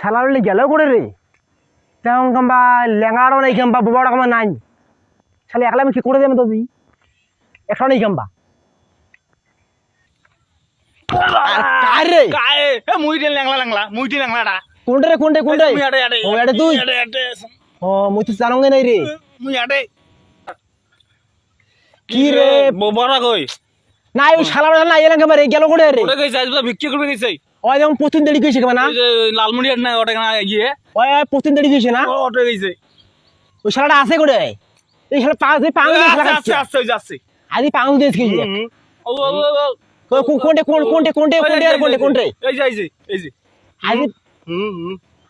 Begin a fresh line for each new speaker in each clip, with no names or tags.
শালার গেল করে রে তেমন কাম্বা লেঙারও নেই কাম্বা বড় কাম্বা নাই শালি একলা আমি কি করে দেবেন তো তুই একটা নেই কাম্বা আরে
মুইটি ল্যাংলা ল্যাংলা মুইটি ল্যাংলাটা
কোনটা রে কোনটা কোনটা ও এটা তুই ও মুই তো জানো নাই রে
মুই আটে
কি রে
বড় কই
না ওই শালার না এলাম কাম্বা রে গেল করে রে
ওরে কইছে আজ বিক্রি করবে কইছে
ওই যেমন প্রতিদিন দেরি কইছে কেমন না
ওই যে লালমুড়িয়ার না ওটা না গিয়ে
ওই প্রতিদিন দেরি কইছে না
ওটা কইছে
ওই শালাটা আছে করে এই শালা পাঁচ শালা
আচ্ছা আচ্ছা যাচ্ছে
আদি পাঁচ দিন কইছে
ও ও
কোনটা কোনটা আর কোনটা
এই যে এই যে
আদি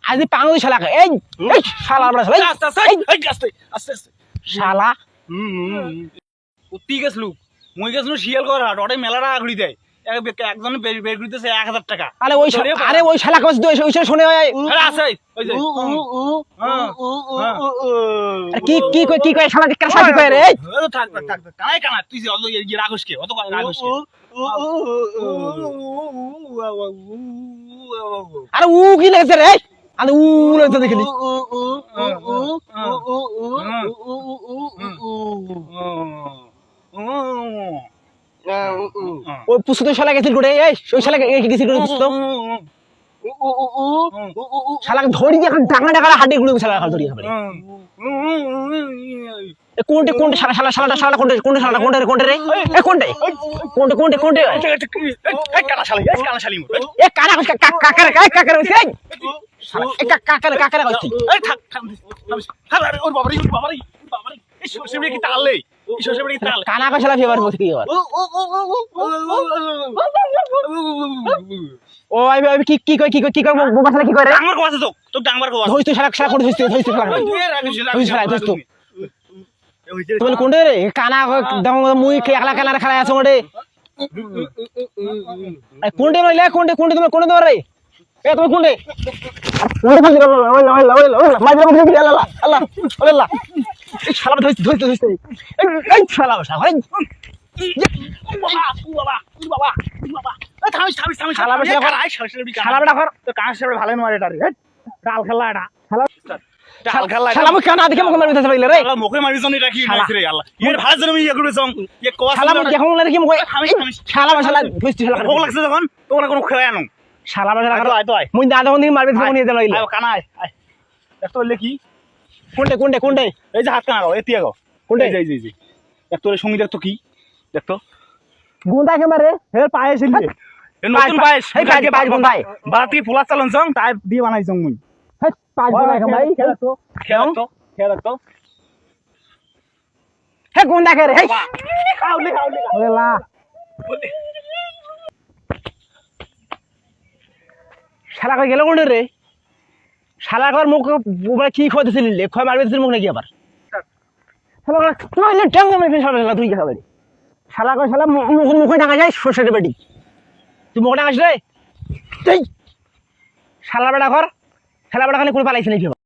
আদি পাঁচ শালা এই এই শালা আমরা শালা
আস্তে আস্তে আস্তে আস্তে
শালা
ঠিক আছে লোক মুই গেছিল শিয়াল কর হাট ওটাই মেলা টাকা ঘুরি দেয় একজন বের করিতেছে 1000 টাকা
আরে ওই শালা কস দই ওই শুনে
আরে আছে ওই যে
কি কই শালা কাছা কি কই রে
থাক কানাই কানা তুই যে অত ইয়ে রাগস কে অত রাগস কে
আরে উ কি লাগছে রে আরে উ লাগছে দেখলি ওই পুষতো শালা গেছিল গোড়ে এই ওই শালা গেছিল গোড়ে পুষতো শালাকে ধরি দিয়ে এখন ডাঙা ডাঙা হাড্ডি গুলো শালা ধরি খাবে কোনটা শালা কোনটা রে এ কোনটা
এই কানা শালি
এ কানা কাকার কাকার কইছি
এই থাক আরে ওর বাবারে এই সরষেবড়ি কি তালে এই সরষেবড়ি কি তালে
কানা কইছলা ফেভার মত কি আবার ও আই কি কই বাবা শালা কি করে
ডাঙর কথা তো ডাঙর কথা
ধইছ শালা করে ধইছ শালা তুমি কোনটা রে কানা দাম মুই একলা কানা খেলা আছে মোড়ে কোনটা নইলে কোনটা তুমি কোনটা তোমার রে এ তুমি কোনটা আল্লাহ এই শালা ধইছ এই শালা শালা
বাবা থামিস
শালা বেটা কর
তো কার সাথে ভালো নয় এটা রে ডাল খেলা এটা ডাল খেলা
শালা মুখ কানা দেখে মুখ মারতে পাইলে রে
শালা মুখে মারিছ নি এটা কি নাইছে রে আল্লাহ এর ভালো জন্য আমি ইয়া করবে সং এ কোয়া
শালা মুখ দেখো লাগে মুখ শালা ধইছ শালা
ভোগ লাগছে যখন তোমরা কোনো খেলা আনো
শালা বেটা
আয় তো আয়
মুই দাদা কোন দিন মারবে তুমি নিয়ে যাইলে
আয় কানা আয় দেখতো হইলে কি
কোনটা
এই যে হাত কানা গো এতিয়া গো
কোনটা
এই যে দেখতো সঙ্গী দেখতো কি দেখতো
গুন্দা কে মারে হে পায়ে ছিল
এ নতুন পায়েস
এই পায়ে গুন্দাই
বাতি ফুলা চালন সং তাই দিয়ে বানাইছং মুই
হে পাঁচ গুন্দা কে ভাই
খেলা তো
হে গুন্দা কে রে হে
খাওলি
ওলা শালা কই গেল কোনটা রে শালা কর মুখ কি খোঁজছিল লে খয় মারবে মুখ নাকি আবার শালা তুই লে টাঙ্গা মেরে শালা তুই খাবে শালা কই শালা মুখে টাকা যায় সরষের বেটি তুই মুখে টাকাস রে শালা বেটা কর শালা বেটা খালি করে পালাইছ নাকি